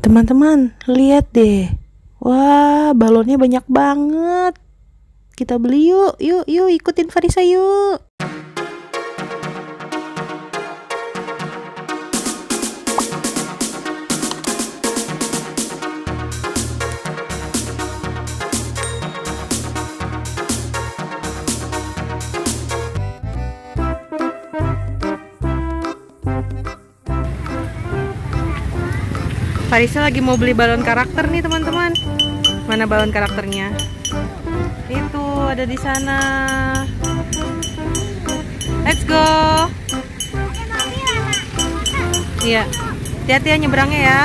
Teman-teman, lihat deh. Wah, balonnya banyak banget. Kita beli yuk, yuk, ikutin Farisa yuk. Farisa lagi mau beli balon karakter nih teman-teman. Mana balon karakternya? Itu ada di sana. Let's go. Iya, hati-hati ya nyebrangnya ya.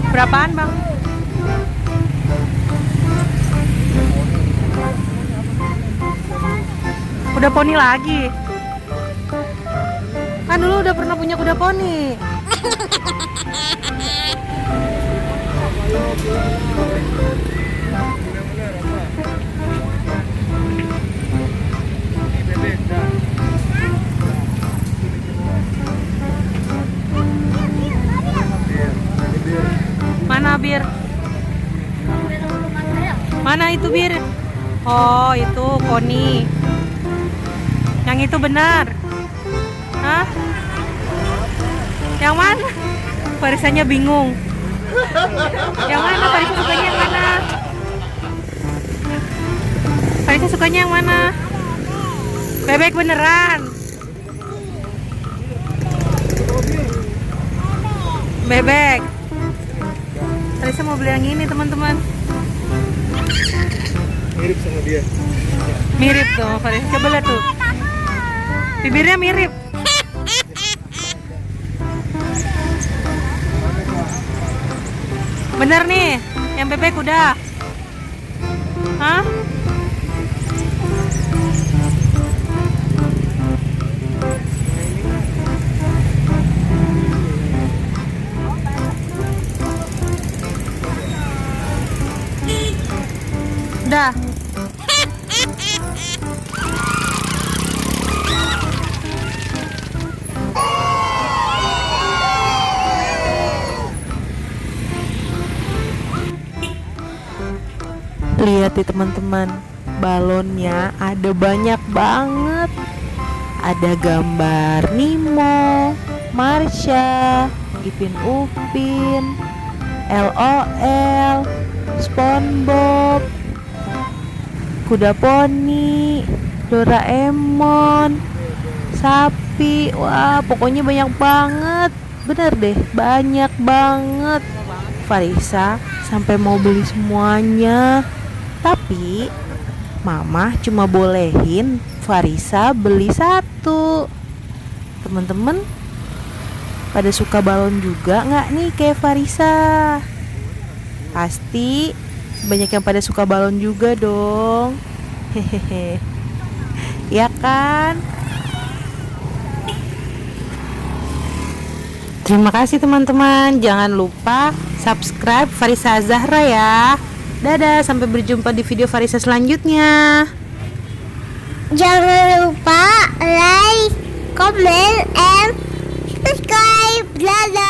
Berapaan bang? Kuda poni lagi? Kan dulu udah pernah punya kuda poni. Mana bir? Mana itu bir? Oh itu poni. Yang itu benar? Hah? Yang mana? Farisanya bingung. Yang mana? Farisa sukanya yang mana? Farisa sukanya yang mana? Bebek beneran. Bebek. Farisa mau beli yang ini teman-teman. Mirip sama dia. Mirip tuh Farisa. Coba lihat tuh. Bibirnya mirip. Bener nih, yang bebek udah. Hah? Udah. Lihat nih teman-teman, balonnya ada banyak banget. Ada gambar Nemo, Marsha, Ipin Upin, LOL, SpongeBob, kuda poni, Doraemon, sapi. Wah, pokoknya banyak banget. Bener deh, banyak banget. Farisa sampai mau beli semuanya. Tapi Mama cuma bolehin Farisa beli satu. Teman-teman pada suka balon juga nggak nih kayak Farisa? Pasti banyak yang pada suka balon juga dong. Hehehe. Ya kan? Terima kasih teman-teman. Jangan lupa subscribe Farisa Zahra ya. Dadah, sampai berjumpa di video Farisa selanjutnya. Jangan lupa like, comment, and subscribe. Dadah.